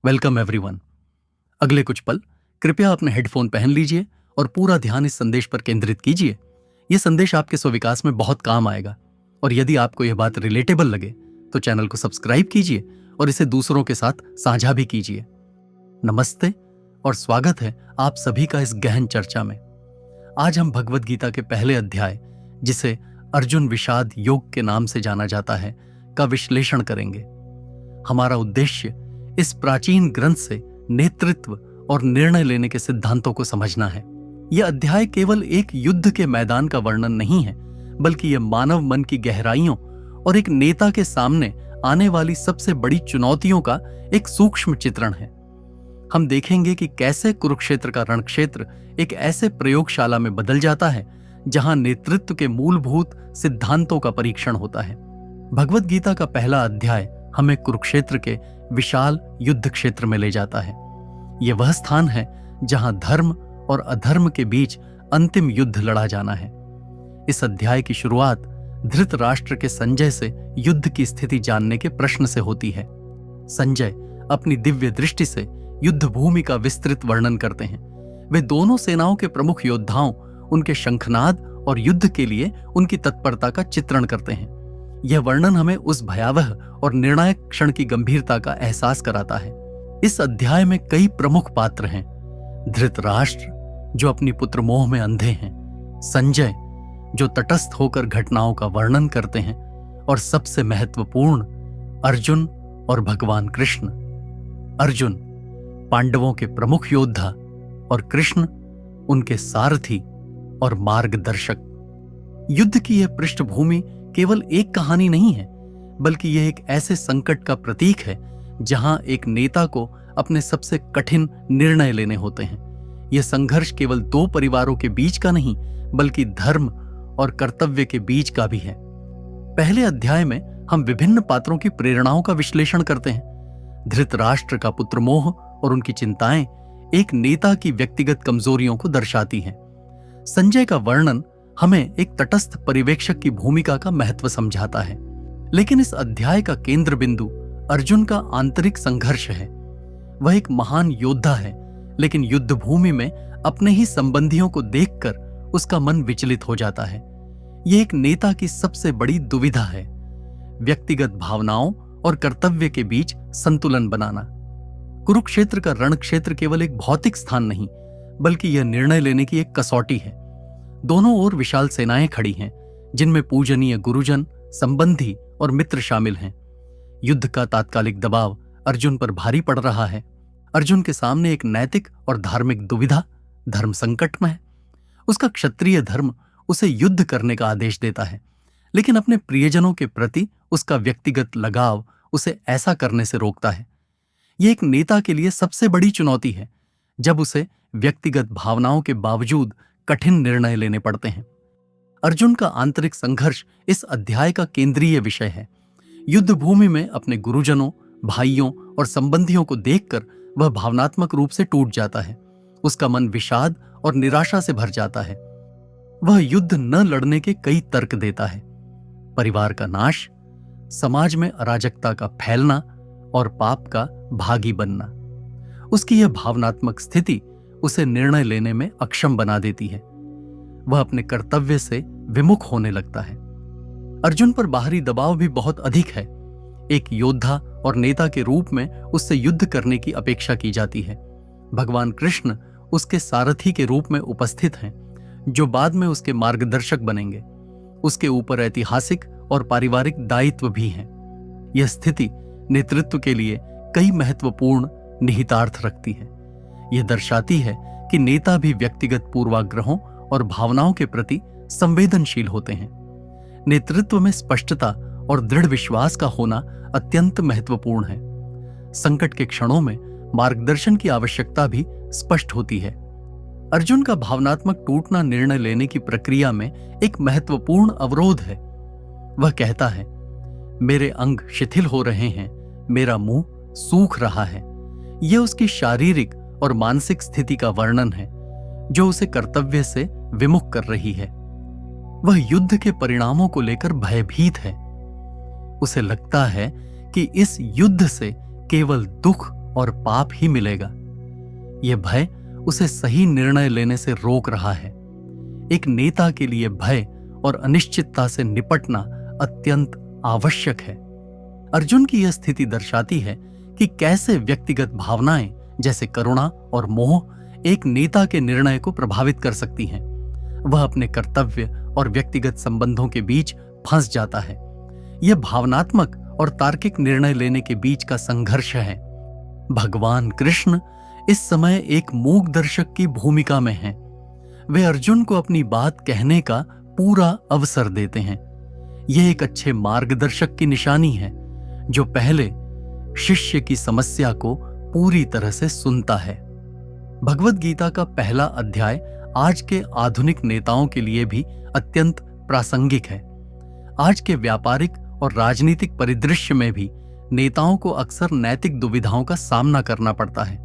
Welcome everyone. अगले कुछ पल कृपया अपने हेडफोन पहन लीजिए और पूरा ध्यान इस संदेश पर केंद्रित कीजिए। यह संदेश आपके स्वविकास में बहुत काम आएगा और यदि आपको यह बात रिलेटेबल लगे तो चैनल को सब्सक्राइब कीजिए और इसे दूसरों के साथ साझा भी कीजिए। नमस्ते और स्वागत है आप सभी का इस गहन चर्चा में। आज हम भगवद गीता के पहले अध्याय, जिसे अर्जुन विषाद योग के नाम से जाना जाता है, का विश्लेषण करेंगे। हमारा उद्देश्य इस प्राचीन ग्रंथ से नेतृत्व और निर्णय लेने के सिद्धांतों को समझना है। यह अध्याय केवल एक युद्ध के मैदान का वर्णन नहीं है, बल्कि यह मानव मन की गहराइयों और एक नेता के सामने आने वाली सबसे बड़ी चुनौतियों का एक सूक्ष्म चित्रण है। हम देखेंगे कि कैसे कुरुक्षेत्र का रणक्षेत्र एक ऐसे प्रयोगशाला में बदल जाता है जहां नेतृत्व के मूलभूत सिद्धांतों का परीक्षण होता है। भगवद गीता का पहला अध्याय हमें कुरुक्षेत्र के विशाल युद्ध क्षेत्र में ले जाता है। यह वह स्थान है जहां धर्म और अधर्म के बीच अंतिम युद्ध लड़ा जाना है। इस अध्याय की शुरुआत धृतराष्ट्र के संजय से युद्ध की स्थिति जानने के प्रश्न से होती है। संजय अपनी दिव्य दृष्टि से युद्ध भूमि का विस्तृत वर्णन करते हैं। वे दोनों सेनाओं के प्रमुख योद्धाओं, उनके शंखनाद और युद्ध के लिए उनकी तत्परता का चित्रण करते हैं। यह वर्णन हमें उस भयावह और निर्णायक क्षण की गंभीरता का एहसास कराता है। इस अध्याय में कई प्रमुख पात्र हैं। धृतराष्ट्र, जो अपनी पुत्र मोह में अंधे हैं, संजय, जो तटस्थ होकर घटनाओं का वर्णन करते हैं, और सबसे महत्वपूर्ण अर्जुन और भगवान कृष्ण। अर्जुन पांडवों के प्रमुख योद्धा और कृष्ण उनके सारथी और मार्गदर्शक। युद्ध की यह पृष्ठभूमि केवल एक कहानी नहीं है, बल्कि यह एक ऐसे संकट का प्रतीक है जहां एक नेता को अपने सबसे कठिन निर्णय लेने होते हैं। यह संघर्ष केवल दो परिवारों के बीच का नहीं, बल्कि धर्म और कर्तव्य के बीच का भी है। पहले अध्याय में हम विभिन्न पात्रों की प्रेरणाओं का विश्लेषण करते हैं। धृतराष्ट्र का पुत्र मोह और उनकी चिंताएं एक नेता की व्यक्तिगत कमजोरियों को दर्शाती हैं। संजय का वर्णन हमें एक तटस्थ पर्यवेक्षक की भूमिका का महत्व समझाता है। लेकिन इस अध्याय का केंद्र बिंदु अर्जुन का आंतरिक संघर्ष है। वह एक महान योद्धा है, लेकिन युद्ध भूमि में अपने ही संबंधियों को देखकर उसका मन विचलित हो जाता है। यह एक नेता की सबसे बड़ी दुविधा है, व्यक्तिगत भावनाओं और कर्तव्य के बीच संतुलन बनाना। कुरुक्षेत्र का रणक्षेत्र केवल एक भौतिक स्थान नहीं, बल्कि यह निर्णय लेने की एक कसौटी है। दोनों ओर विशाल सेनाएं खड़ी हैं, जिनमें पूजनीय गुरुजन, संबंधी और मित्र शामिल हैं। युद्ध का तात्कालिक दबाव अर्जुन पर भारी पड़ रहा है। अर्जुन के सामने एक नैतिक और धार्मिक दुविधा, धर्म संकट में है। उसका क्षत्रिय धर्म उसे युद्ध करने का आदेश देता है, लेकिन अपने प्रियजनों के प्रति उसका व्यक्तिगत लगाव उसे ऐसा करने से रोकता है। यह एक नेता के लिए सबसे बड़ी चुनौती है, जब उसे व्यक्तिगत भावनाओं के बावजूद कठिन निर्णय लेने पड़ते हैं। अर्जुन का आंतरिक संघर्ष इस अध्याय का केंद्रीय विषय है। युद्ध भूमि में अपने गुरुजनों, भाइयों और संबंधियों को देखकर वह भावनात्मक रूप से टूट जाता है। उसका मन विषाद और निराशा से भर जाता है। वह युद्ध न लड़ने के कई तर्क देता है। परिवार का नाश, समाज में अराजकता का फैलना और पाप का भागी बनना। उसकी यह भावनात्मक स्थिति उसे निर्णय लेने में अक्षम बना देती है। वह अपने कर्तव्य से विमुख होने लगता है। अर्जुन पर बाहरी दबाव भी बहुत अधिक है। एक योद्धा और नेता के रूप में उससे युद्ध करने की अपेक्षा की जाती है। भगवान कृष्ण उसके सारथी के रूप में उपस्थित हैं, जो बाद में उसके मार्गदर्शक बनेंगे। उसके ऊपर ऐतिहासिक और पारिवारिक दायित्व भी हैं। यह स्थिति नेतृत्व के लिए कई महत्वपूर्ण निहितार्थ रखती है। यह दर्शाती है कि नेता भी व्यक्तिगत पूर्वाग्रहों और भावनाओं के प्रति संवेदनशील होते हैं। नेतृत्व में स्पष्टता और दृढ़ विश्वास का होना अत्यंत महत्वपूर्ण है। संकट के क्षणों में मार्गदर्शन की आवश्यकता भी स्पष्ट होती है। अर्जुन का भावनात्मक टूटना निर्णय लेने की प्रक्रिया में एक महत्वपूर्ण अवरोध है। वह कहता है, मेरे अंग शिथिल हो रहे हैं, मेरा मुंह सूख रहा है। यह उसकी शारीरिक और मानसिक स्थिति का वर्णन है, जो उसे कर्तव्य से विमुख कर रही है। वह युद्ध के परिणामों को लेकर भयभीत है। उसे लगता है कि इस युद्ध से केवल दुख और पाप ही मिलेगा। यह भय उसे सही निर्णय लेने से रोक रहा है। एक नेता के लिए भय और अनिश्चितता से निपटना अत्यंत आवश्यक है। अर्जुन की यह स्थिति दर्शाती है कि कैसे व्यक्तिगत भावनाएं जैसे करुणा और मोह एक नेता के निर्णय को प्रभावित कर सकती हैं। वह अपने कर्तव्य और व्यक्तिगत संबंधों के बीच फंस जाता है। यह भावनात्मक और तार्किक निर्णय लेने के बीच का संघर्ष है। भगवान कृष्ण इस समय एक मूक दर्शक की भूमिका में हैं। वे अर्जुन को अपनी बात कहने का पूरा अवसर देते हैं। यह एक अच्छे मार्गदर्शक की निशानी है जो पहले शिष्य की समस्या को पूरी तरह से सुनता है। भगवद गीता का पहला अध्याय आज के आधुनिक नेताओं के लिए भी अत्यंत प्रासंगिक है। आज के व्यापारिक और राजनीतिक परिदृश्य में भी नेताओं को अक्सर नैतिक दुविधाओं का सामना करना पड़ता है।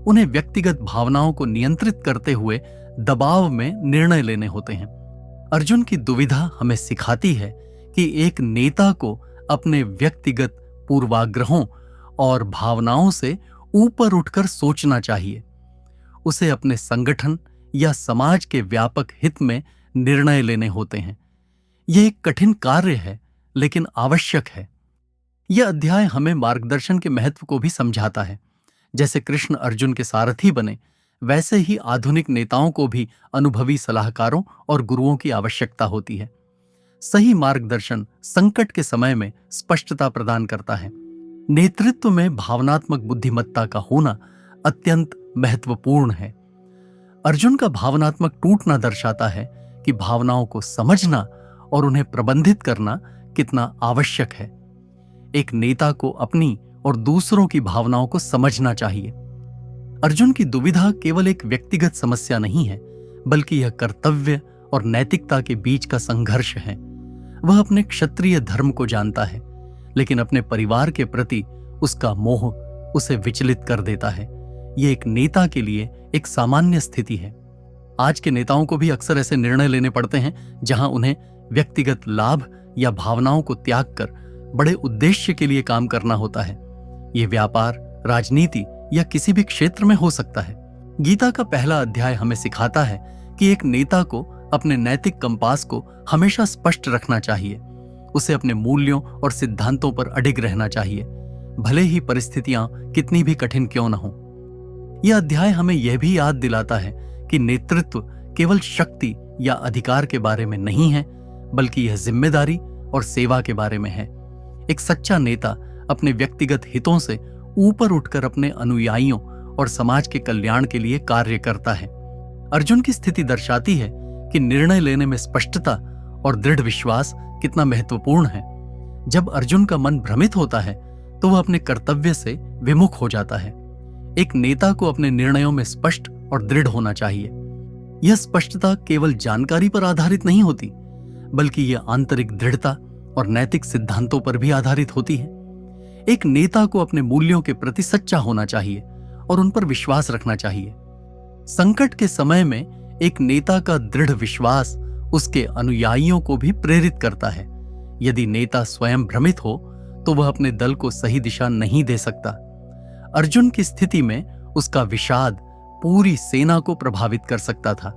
उन्हें व्यक्तिगत भावनाओं को नियंत्रित करते हुए दबाव में निर्णय लेने होते हैं। अर्जुन की दुविधा हमें सिखाती है कि एक नेता को अपने व्यक्तिगत पूर्वाग्रहों और भावनाओं से ऊपर उठकर सोचना चाहिए। उसे अपने संगठन या समाज के व्यापक हित में निर्णय लेने होते हैं। यह एक कठिन कार्य है लेकिन आवश्यक है। यह अध्याय हमें मार्गदर्शन के महत्व को भी समझाता है। जैसे कृष्ण अर्जुन के सारथी बने, वैसे ही आधुनिक नेताओं को भी अनुभवी सलाहकारों और गुरुओं की आवश्यकता होती है। सही मार्गदर्शन संकट के समय में स्पष्टता प्रदान करता है। नेतृत्व में भावनात्मक बुद्धिमत्ता का होना अत्यंत महत्वपूर्ण है। अर्जुन का भावनात्मक टूटना दर्शाता है कि भावनाओं को समझना और उन्हें प्रबंधित करना कितना आवश्यक है। एक नेता को अपनी और दूसरों की भावनाओं को समझना चाहिए। अर्जुन की दुविधा केवल एक व्यक्तिगत समस्या नहीं है, बल्कि यह कर्तव्य और नैतिकता के बीच का संघर्ष है। वह अपने क्षत्रिय धर्म को जानता है, लेकिन अपने परिवार के प्रति उसका मोह उसे विचलित कर देता है। यह एक नेता के लिए एक सामान्य स्थिति है। आज के नेताओं को भी अक्सर ऐसे निर्णय लेने पड़ते हैं जहां उन्हें व्यक्तिगत लाभ या भावनाओं को त्याग कर बड़े उद्देश्य के लिए काम करना होता है। यह व्यापार, राजनीति या किसी भी क्षेत्र में हो सकता है। गीता का पहला अध्याय हमें सिखाता है कि एक नेता को अपने नैतिक कंपास को हमेशा स्पष्ट रखना चाहिए। उसे अपने मूल्यों और सिद्धांतों पर अडिग रहना चाहिए, भले ही परिस्थितियां कितनी भी कठिन क्यों न हो। यह अध्याय हमें यह भी याद दिलाता है कि नेतृत्व केवल शक्ति या अधिकार के बारे में नहीं है, बल्कि यह जिम्मेदारी और सेवा के बारे में है। एक सच्चा नेता अपने व्यक्तिगत हितों से ऊपर उठकर अपने अनुयायियों और समाज के कल्याण के लिए कार्य करता है। अर्जुन की स्थिति दर्शाती है कि निर्णय लेने में स्पष्टता और दृढ़ विश्वास कितना महत्वपूर्ण है। जब अर्जुन का मन भ्रमित होता है तो वह अपने कर्तव्य से विमुख हो जाता है। एक नेता को अपने निर्णयों में स्पष्ट और दृढ़ होना चाहिए। यह स्पष्टता केवल जानकारी पर आधारित नहीं होती, बल्कि यह आंतरिक दृढ़ता और नैतिक सिद्धांतों पर भी आधारित होती है। एक नेता को अपने मूल्यों के प्रति सच्चा होना चाहिए और उन पर विश्वास रखना चाहिए। संकट के समय में एक नेता का दृढ़ विश्वास उसके अनुयायियों को भी प्रेरित करता है। यदि नेता स्वयं भ्रमित हो तो वह अपने दल को सही दिशा नहीं दे सकता। अर्जुन की स्थिति में उसका विषाद पूरी सेना को प्रभावित कर सकता था।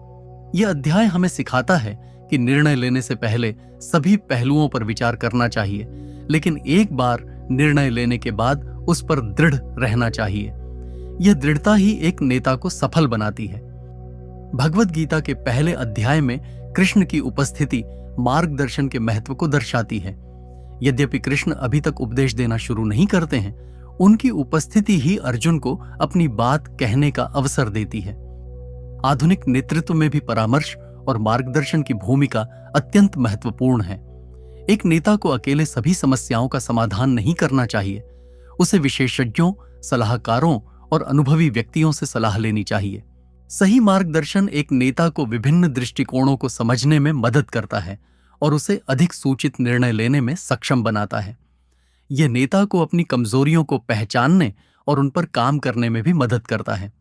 यह अध्याय हमें सिखाता है कि निर्णय लेने से पहले सभी पहलुओं पर विचार करना चाहिए, लेकिन एक बार निर्णय लेने के बाद उस पर दृढ़ रहना चाहिए। यह दृढ़ता ही एक नेता को सफल बनाती है। भगवद गीता के पहले अध्याय में कृष्ण की उपस्थिति मार्गदर्शन के महत्व को दर्शाती है। यद्यपि कृष्ण अभी तक उपदेश देना शुरू नहीं करते हैं, उनकी उपस्थिति ही अर्जुन को अपनी बात कहने का अवसर देती है। आधुनिक नेतृत्व में भी परामर्श और मार्गदर्शन की भूमिका अत्यंत महत्वपूर्ण है। एक नेता को अकेले सभी समस्याओं का समाधान नहीं करना चाहिए। उसे विशेषज्ञों, सलाहकारों और अनुभवी व्यक्तियों से सलाह लेनी चाहिए। सही मार्गदर्शन एक नेता को विभिन्न दृष्टिकोणों को समझने में मदद करता है और उसे अधिक सूचित निर्णय लेने में सक्षम बनाता है। यह नेता को अपनी कमजोरियों को पहचानने और उन पर काम करने में भी मदद करता है।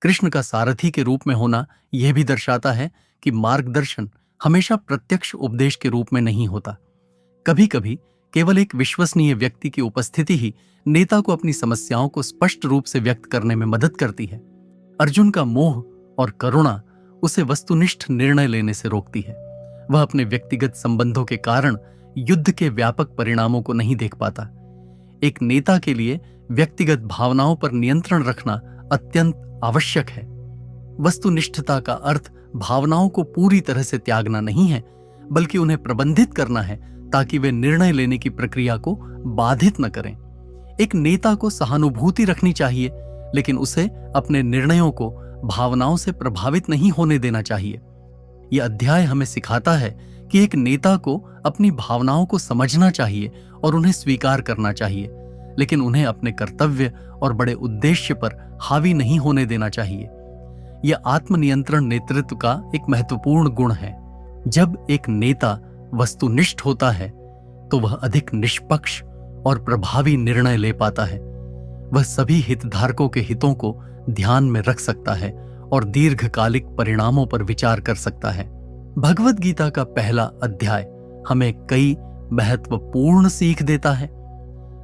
कृष्ण का सारथी के रूप में होना यह भी दर्शाता है कि मार्गदर्शन हमेशा प्रत्यक्ष उपदेश के रूप में नहीं होता। कभी कभी केवल एक विश्वसनीय व्यक्ति की उपस्थिति ही नेता को अपनी समस्याओं को स्पष्ट रूप से व्यक्त करने में मदद करती है। अर्जुन का मोह और करुणा उसे वस्तुनिष्ठ निर्णय लेने से रोकती है। वह अपने व्यक्तिगत संबंधों के कारण युद्ध के व्यापक परिणामों को नहीं देख पाता। एक नेता के लिए व्यक्तिगत भावनाओं पर नियंत्रण रखना अत्यंत आवश्यक है। वस्तुनिष्ठता का अर्थ भावनाओं को पूरी तरह से त्यागना नहीं है, बल्कि उन्हें प्रबंधित करना है ताकि वे निर्णय लेने की प्रक्रिया को बाधित न करें। एक नेता को सहानुभूति रखनी चाहिए, लेकिन उसे अपने निर्णयों को भावनाओं से प्रभावित नहीं होने देना चाहिए। यह अध्याय हमें सिखाता है कि एक नेता को अपनी भावनाओं को समझना चाहिए और उन्हें स्वीकार करना चाहिए, लेकिन उन्हें अपने कर्तव्य और बड़े उद्देश्य पर हावी नहीं होने देना चाहिए। यह आत्मनियंत्रण नेतृत्व का एक महत्वपूर्ण गुण है। जब एक नेता वस्तुनिष्ठ होता है तो वह अधिक निष्पक्ष और प्रभावी निर्णय ले पाता है। वह सभी हितधारकों के हितों को ध्यान में रख सकता है और दीर्घकालिक परिणामों पर विचार कर सकता है। भगवद गीता का पहला अध्याय हमें कई महत्वपूर्ण सीख देता है।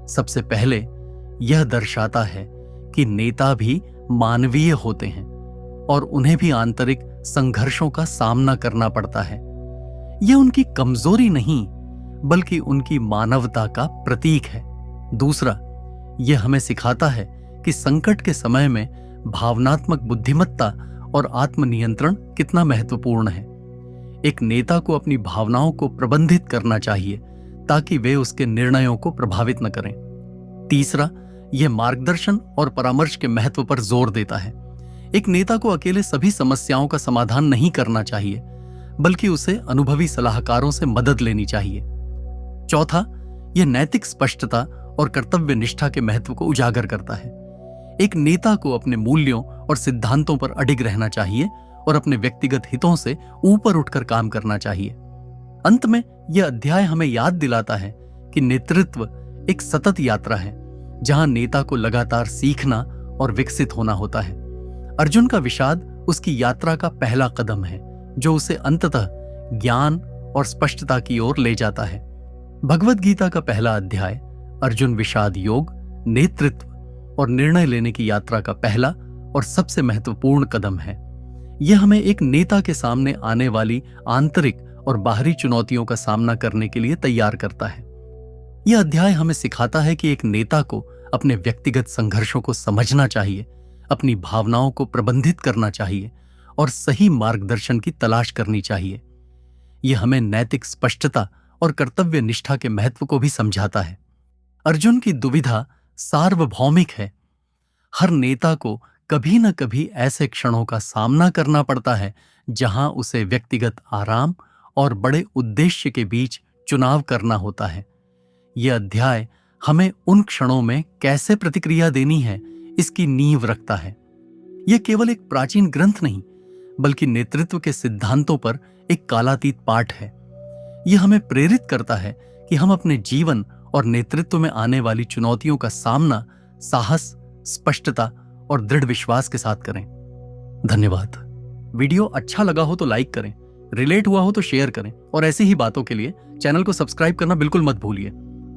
सबसे पहले यह दर्शाता है कि नेता भी मानवीय होते हैं और उन्हें भी आंतरिक संघर्षों का सामना करना पड़ता है। यह उनकी कमजोरी नहीं, बल्कि उनकी मानवता का प्रतीक है। दूसरा, यह हमें सिखाता है कि संकट के समय में भावनात्मक बुद्धिमत्ता और आत्मनियंत्रण कितना महत्वपूर्ण है। एक नेता को अपनी भावनाओं को प्रबंधित करना चाहिए ताकि वे उसके निर्णयों को प्रभावित न करें। तीसरा, यह मार्गदर्शन और परामर्श के महत्व पर जोर देता है। एक नेता को अकेले सभी समस्याओं का समाधान नहीं करना चाहिए, बल्कि उसे अनुभवी सलाहकारों से मदद लेनी चाहिए। चौथा, यह नैतिक स्पष्टता और कर्तव्य निष्ठा के महत्व को उजागर करता है। एक नेता को अपने मूल्यों और सिद्धांतों पर अडिग रहना चाहिए और अपने व्यक्तिगत हितों से ऊपर उठकर काम करना चाहिए। अंत में यह अध्याय हमें याद दिलाता है कि नेतृत्व एक सतत यात्रा है, जहां नेता को लगातार सीखना और विकसित होना होता है। अर्जुन का विषाद उसकी यात्रा का पहला कदम है, जो उसे अंततः ज्ञान और स्पष्टता की ओर ले जाता है। भगवद गीता का पहला अध्याय अर्जुन विषाद योग, नेतृत्व और निर्णय लेने की यात्रा का पहला और सबसे महत्वपूर्ण कदम है। यह हमें एक नेता के सामने आने वाली आंतरिक और बाहरी चुनौतियों का सामना करने के लिए तैयार करता है। यह अध्याय हमें सिखाता है कि एक नेता को अपने व्यक्तिगत संघर्षों को समझना चाहिए, अपनी भावनाओं को प्रबंधित करना चाहिए और सही मार्गदर्शन की तलाश करनी चाहिए। यह हमें नैतिक स्पष्टता और कर्तव्य निष्ठा के महत्व को भी समझाता है। अर्जुन की दुविधा सार्वभौमिक है। हर नेता को कभी न कभी ऐसे क्षणों का सामना करना पड़ता है जहां उसे व्यक्तिगत आराम और बड़े उद्देश्य के बीच चुनाव करना होता है। यह अध्याय हमें उन क्षणों में कैसे प्रतिक्रिया देनी है, इसकी नींव रखता है। यह केवल एक प्राचीन ग्रंथ नहीं, बल्कि नेतृत्व के सिद्धांतों पर एक कालातीत पाठ है। यह हमें प्रेरित करता है कि हम अपने जीवन और नेतृत्व में आने वाली चुनौतियों का सामना साहस, स्पष्टता और दृढ़ विश्वास के साथ करें। धन्यवाद। वीडियो अच्छा लगा हो तो लाइक करें, रिलेट हुआ हो तो शेयर करें और ऐसी ही बातों के लिए चैनल को सब्सक्राइब करना बिल्कुल मत भूलिए।